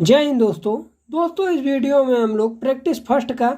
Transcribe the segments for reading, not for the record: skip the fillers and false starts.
जय हिंद दोस्तों इस वीडियो में हम लोग प्रैक्टिस फर्स्ट का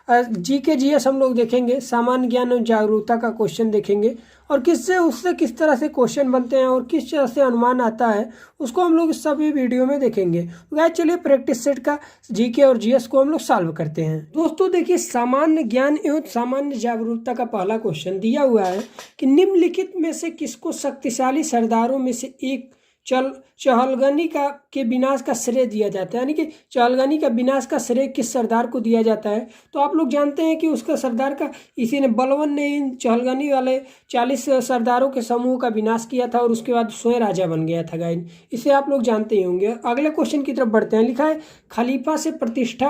जीके जीएस हम लोग देखेंगे। सामान्य ज्ञान और जागरूकता का क्वेश्चन देखेंगे और उससे किस तरह से क्वेश्चन बनते हैं और किस तरह से अनुमान आता है उसको हम लोग इस सभी वीडियो में देखेंगे। तो गाइस चलिए प्रैक्टिस सेट का जीके और जीएस को हम लोग सॉल्व करते हैं। दोस्तों देखिए, सामान्य ज्ञान एवं सामान्य जागरूकता का पहला क्वेश्चन दिया हुआ है कि निम्नलिखित में से किसको शक्तिशाली सरदारों में से एक चहलगनी के विनाश का श्रेय दिया जाता है, यानी कि चहलगनी का विनाश का श्रेय किस सरदार को दिया जाता है। तो आप लोग जानते हैं कि उसका सरदार का इसी ने बलवन ने इन चहलगनी वाले 40 सरदारों के समूह का विनाश किया था और उसके बाद स्वयं राजा बन गया था गाइस। इसे आप लोग जानते ही होंगे। अगले क्वेश्चन की तरफ बढ़ते हैं। लिखा है खलीफा से प्रतिष्ठा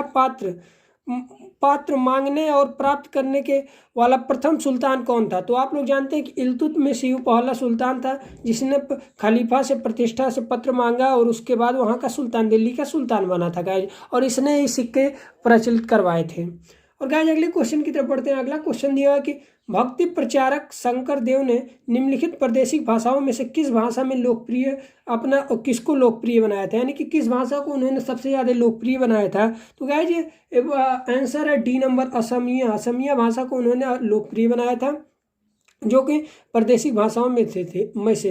पात्र मांगने और प्राप्त करने के वाला प्रथम सुल्तान कौन था। तो आप लोग जानते हैं कि इल्तुतमिश पहला सुल्तान था जिसने खलीफा से प्रतिष्ठा से पत्र मांगा और उसके बाद वहाँ का सुल्तान, दिल्ली का सुल्तान बना था गाइस, और इसने ये सिक्के प्रचलित करवाए थे। और गाइस अगले क्वेश्चन की तरफ बढ़ते हैं। अगला क्वेश्चन दिया है कि भक्ति प्रचारक शंकर देव ने निम्नलिखित प्रादेशिक भाषाओं में से किस भाषा में किसको लोकप्रिय बनाया था, यानी कि किस भाषा को उन्होंने सबसे ज़्यादा लोकप्रिय बनाया था। तो गाइस ये आंसर है डी नंबर, असमिया भाषा को उन्होंने लोकप्रिय बनाया था, जो कि प्रादेशिक भाषाओं में से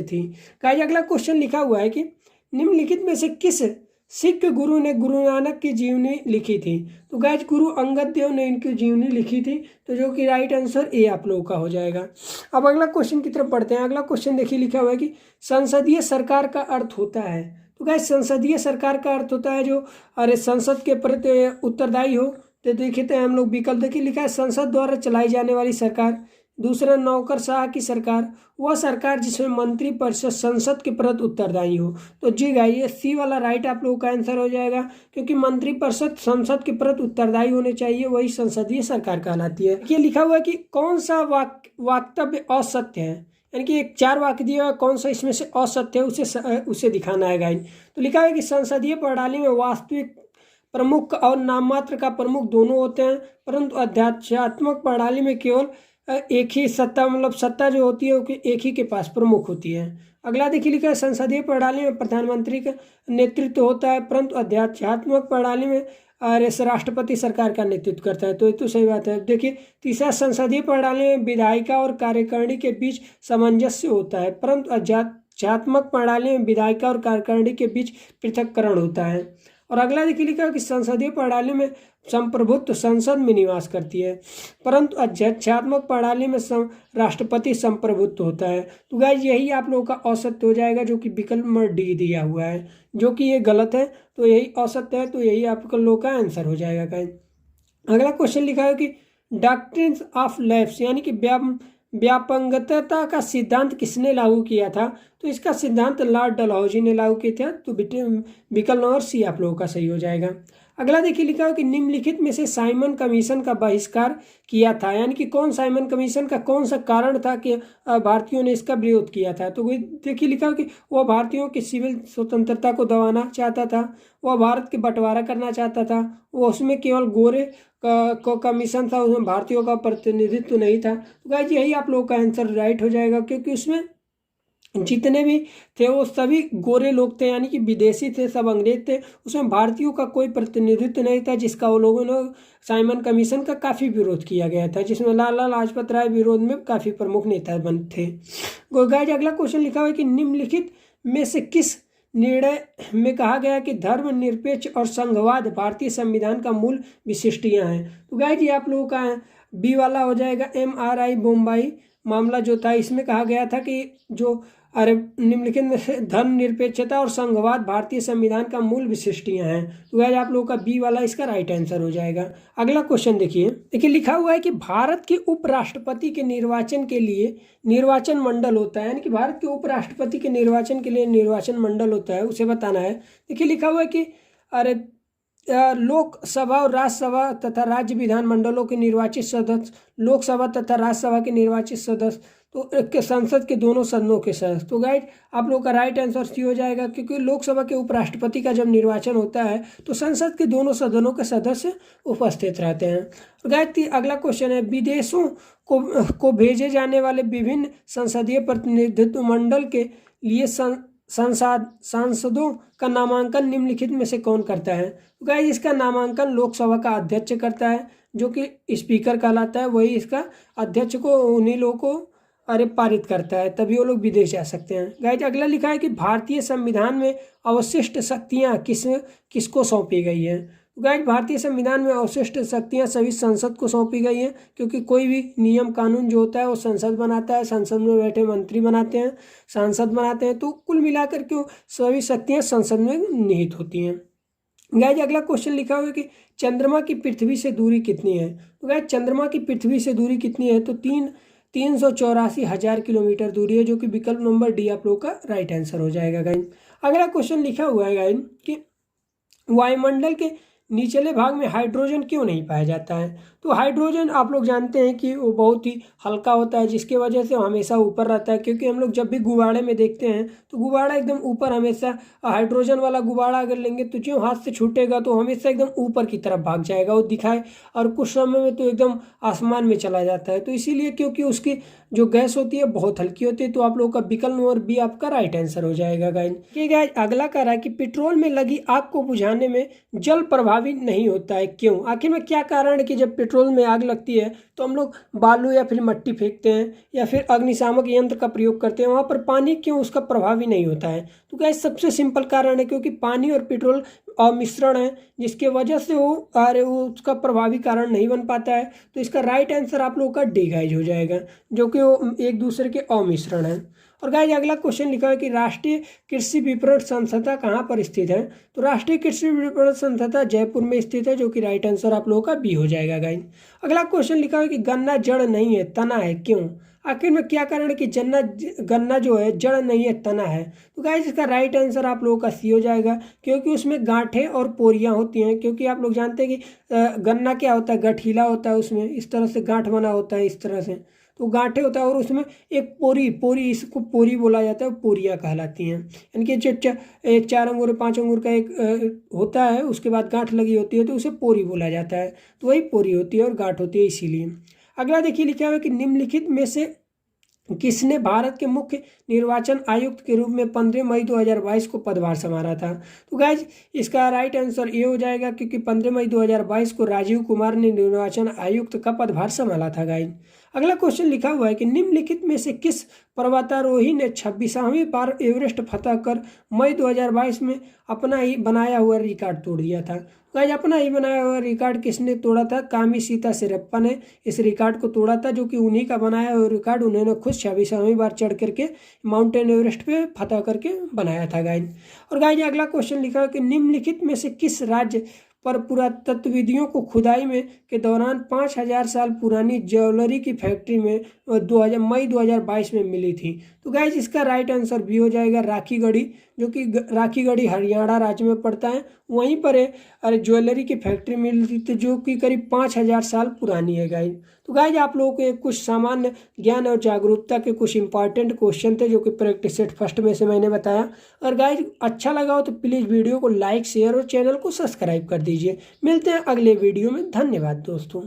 थी। गाइस अगला क्वेश्चन लिखा हुआ है कि निम्नलिखित में से किस सिख गुरु ने गुरु नानक की जीवनी लिखी थी। तो गाइस गुरु अंगद देव ने इनकी जीवनी लिखी थी, तो जो कि राइट आंसर ए आप लोगों का हो जाएगा। अब अगला क्वेश्चन की तरफ बढ़ते हैं। अगला क्वेश्चन देखिए, लिखा हुआ है कि संसदीय सरकार का अर्थ होता है। तो गाइस संसदीय सरकार का अर्थ होता है जो संसद के प्रति उत्तरदायी हो। तो देखिए तो हम लोग विकल्प देखिए, लिखा है संसद द्वारा चलाई जाने वाली सरकार। दूसरा नौकरशाह की सरकार, वह सरकार जिसमें मंत्री परिषद संसद के प्रति उत्तरदायी हो। तो जी गाइस ये सी वाला राइट आप लोगों का आंसर हो जाएगा, क्योंकि मंत्री परिषद संसद के प्रति उत्तरदायी होने चाहिए, वही संसदीय सरकार कहलाती है। ये लिखा हुआ है कि कौन सा वक्तव्य असत्य है, यानी कि एक 4 वाक्य दिया हुआ, कौन सा इसमें से असत्य है उसे दिखाना है गाइस। तो लिखा है कि संसदीय प्रणाली में वास्तविक प्रमुख और नाममात्र का प्रमुख दोनों होते हैं, परंतु अध्यात्मात्मक प्रणाली में केवल एक ही सत्ता, मतलब सत्ता जो होती है वो एक ही के पास प्रमुख होती है। अगला देखिए, लिखा है संसदीय प्रणाली में प्रधानमंत्री का नेतृत्व होता है, परंतु अध्यात्मात्मक प्रणाली में राष्ट्रपति सरकार का नेतृत्व करता है। तो ये तो सही बात है। देखिए तीसरा, संसदीय प्रणाली में विधायिका और कार्यकारिणी के बीच सामंजस्य होता है, परंतु अध्यात्मात्मक प्रणाली में विधायिका और कार्यकारिणी के बीच पृथक्करण होता है। और अगला देखिए, लिखा है कि संसदीय प्रणाली में संप्रभुत्व संसद में निवास करती है, परंतु अध्यक्षात्मक प्रणाली में राष्ट्रपति संप्रभुत्व होता है। तो गाइस यही आप लोगों का औसत हो जाएगा, जो कि विकल्प नंबर डी दिया हुआ है, जो कि ये गलत है। तो यही औसत है, तो यही आप लोगों का आंसर हो जाएगा गाइस। अगला क्वेश्चन लिखा है कि डॉक्ट्रिन ऑफ लैप्स, यानी कि व्यापंगतता का सिद्धांत किसने लागू किया था। तो इसका सिद्धांत लॉर्ड डलहौजी ने लागू किया था। तो विकल्प नंबर सी आप लोगों का सही हो जाएगा। अगला देखिए, लिखा है कि निम्नलिखित में से साइमन कमीशन का बहिष्कार किया था, यानी कि कौन साइमन कमीशन का कौन सा कारण था कि भारतीयों ने इसका विरोध किया था। तो देखिए लिखा है कि वह भारतीयों की सिविल स्वतंत्रता को दबाना चाहता था, वह भारत के बंटवारा करना चाहता था, वो उसमें केवल गोरे को कमीशन था, उसमें भारतीयों का प्रतिनिधित्व नहीं था। तो गाइस यही आप लोगों का आंसर राइट हो जाएगा, क्योंकि उसमें जितने भी थे वो सभी गोरे लोग थे, यानी कि विदेशी थे, सब अंग्रेज थे, उसमें भारतीयों का कोई प्रतिनिधित्व नहीं था, जिसका वो लोगों ने साइमन कमीशन का काफ़ी विरोध किया गया था, जिसमें लाला लाजपत राय विरोध में काफ़ी प्रमुख नेता बन थे। गाइस अगला क्वेश्चन लिखा हुआ है कि निम्नलिखित में से किस निर्णय में कहा गया कि धर्मनिरपेक्ष और संघवाद भारतीय संविधान का मूल विशिष्टियां हैं। तो गाइस ये आप लोगों का बी वाला हो जाएगा। MRI बम्बई मामला जो था, इसमें कहा गया था कि जो निम्नलिखित में से धर्मनिरपेक्षता और संघवाद भारतीय संविधान का मूल विशिष्टियां हैं। तो गाइस आप लोगों का बी वाला इसका राइट आंसर हो जाएगा। अगला क्वेश्चन देखिए, लिखा हुआ है कि भारत के उपराष्ट्रपति के निर्वाचन के लिए निर्वाचन मंडल होता है, यानी कि भारत के उपराष्ट्रपति के निर्वाचन के लिए निर्वाचन मंडल होता है, उसे बताना है। देखिए लिखा हुआ है कि लोकसभा और राज्यसभा तथा राज्य विधान मंडलों के निर्वाचित सदस्य, लोकसभा तथा राज्यसभा के निर्वाचित सदस्य, तो संसद के दोनों सदनों के सदस्य। तो गाइस आप लोग का राइट आंसर सी हो जाएगा, क्योंकि लोकसभा के उपराष्ट्रपति का जब निर्वाचन होता है तो संसद के दोनों सदनों के सदस्य उपस्थित रहते हैं। गाइस अगला क्वेश्चन है, विदेशों को भेजे जाने वाले विभिन्न संसदीय प्रतिनिधित्व मंडल के लिए सांसदों का नामांकन निम्नलिखित में से कौन करता है? तो गाइस इसका नामांकन लोकसभा का अध्यक्ष करता है, जो कि स्पीकर कहलाता है। वही इसका अध्यक्ष को, उन्हीं लोगों को पारित करता है, तभी वो लोग विदेश जा सकते हैं। गाइस अगला लिखा है कि भारतीय संविधान में अवशिष्ट शक्तियाँ किसको सौंपी गई हैं? गाइस भारतीय संविधान में अवशिष्ट शक्तियां सभी संसद को सौंपी गई हैं, क्योंकि कोई भी नियम कानून जो होता है वो संसद बनाता है, संसद में बैठे मंत्री बनाते हैं, सांसद बनाते हैं। तो कुल मिलाकर के सभी शक्तियां संसद में निहित होती हैं। गाइस अगला क्वेश्चन लिखा हुआ है कि चंद्रमा की पृथ्वी से दूरी कितनी है? तो गाइस चंद्रमा की पृथ्वी से दूरी कितनी है? तो 384,000 किलोमीटर दूरी है, जो कि विकल्प नंबर डी आप लोग का राइट आंसर हो जाएगा। गाइस अगला क्वेश्चन लिखा हुआ है गाइस कि वायुमंडल के निचले भाग में हाइड्रोजन क्यों नहीं पाया जाता है? तो हाइड्रोजन आप लोग जानते हैं कि वो बहुत ही हल्का होता है, जिसके वजह से वो हमेशा ऊपर रहता है। क्योंकि हम लोग जब भी गुब्बारे में देखते हैं तो गुब्बारा एकदम ऊपर, हमेशा हाइड्रोजन वाला गुब्बारा अगर लेंगे तो जो हाथ से छूटेगा तो हमेशा एकदम ऊपर की तरफ भाग जाएगा, वो दिखाए, और कुछ समय में तो एकदम आसमान में चला जाता है। तो इसीलिए क्योंकि उसकी जो गैस होती है बहुत हल्की होती है। तो आप लोगों का विकल्प नंबर बी आपका राइट आंसर हो जाएगा। गाइस ये गाइस अगला कह रहा है कि पेट्रोल में लगी आग को बुझाने में जल प्रभावित नहीं होता है, क्यों? आखिर में क्या कारण है कि जब पेट्रोल में आग लगती है तो हम लोग बालू या फिर मट्टी फेंकते हैं या फिर अग्निशामक यंत्र का प्रयोग करते हैं, वहाँ पर पानी क्यों उसका प्रभावी नहीं होता है? तो गाइस सबसे सिंपल कारण है क्योंकि पानी और पेट्रोल मिश्रण है, जिसके वजह से वो उसका प्रभावी कारण नहीं बन पाता है। तो इसका राइट आंसर आप लोगों का डी गाइस हो जाएगा, जो कि वो एक दूसरे के अमिश्रण है। और गाइस अगला क्वेश्चन लिखा है कि राष्ट्रीय कृषि विपणन संस्था कहाँ पर स्थित है? तो राष्ट्रीय कृषि विपणन संस्था जयपुर में स्थित है, जो कि राइट आंसर आप लोगों का बी हो जाएगा। गाइस अगला क्वेश्चन लिखा है कि गन्ना जड़ नहीं है तना है, क्यों? आखिर में क्या कारण है कि गन्ना जो है जड़ नहीं है तना है? तो गाइस इसका राइट आंसर आप लोगों का सी हो जाएगा, क्योंकि उसमें गांठें और पोरियां होती हैं। क्योंकि आप लोग जानते हैं कि गन्ना क्या होता है, गठीला होता है, उसमें इस तरह से गांठ बना होता है, इस तरह से तो गांठें होता है, और उसमें एक पोरी इसको पोरी बोला जाता है, पोरियां कहलाती हैं। यानी कि जो 4 अंगूर 5 अंगूर का एक होता है, उसके बाद गांठ लगी होती है, तो उसे पोरी बोला जाता है। तो वही पोरी होती है और गांठ होती है, इसीलिए। अगला देखिए लिखा हुआ है कि निम्नलिखित में से किसने भारत के मुख्य निर्वाचन आयुक्त के रूप में 15 मई 2022 को पदभार संभाला था? तो गाइज इसका राइट आंसर ये हो जाएगा, क्योंकि 15 मई 2022 को राजीव कुमार ने निर्वाचन आयुक्त का पदभार संभाला था। गाइज अगला क्वेश्चन लिखा हुआ है कि निम्नलिखित में से किस पर्वतारोही ने 26वीं बार एवरेस्ट फतह कर मई 2022 में अपना ही बनाया हुआ रिकॉर्ड तोड़ दिया था? गाइज अपना ही बनाया हुआ रिकॉर्ड किसने तोड़ा था? कामिशीता शेरप्पा ने इस रिकॉर्ड को तोड़ा था, जो कि उन्हीं का बनाया हुआ रिकॉर्ड उन्होंने खुद 26वीं बार चढ़ करके माउंटेन एवरेस्ट पे फतह करके बनाया था। गाइज और गाइज अगला क्वेश्चन लिखा है कि निम्नलिखित में से किस राज्य पर पुरातत्वविदियों को खुदाई में के दौरान 5000 साल पुरानी ज्वेलरी की फैक्ट्री में मई 2022 में मिली थी? तो गाइज इसका राइट आंसर भी हो जाएगा राखीगढ़ी, जो कि राखीगढ़ी हरियाणा राज्य में पड़ता है। वहीं पर ज्वेलरी की फैक्ट्री मिली थी, जो कि करीब 5000 साल पुरानी है। गाइज तो गाइज आप लोगों को कुछ सामान्य ज्ञान और जागरूकता के कुछ इंपॉर्टेंट क्वेश्चन थे, जो कि प्रैक्टिस सेट फर्स्ट में से मैंने बताया। और गाइज अच्छा लगा हो तो प्लीज़ वीडियो को लाइक शेयर और चैनल को सब्सक्राइब कर दीजिए। मिलते हैं अगले वीडियो में। धन्यवाद दोस्तों।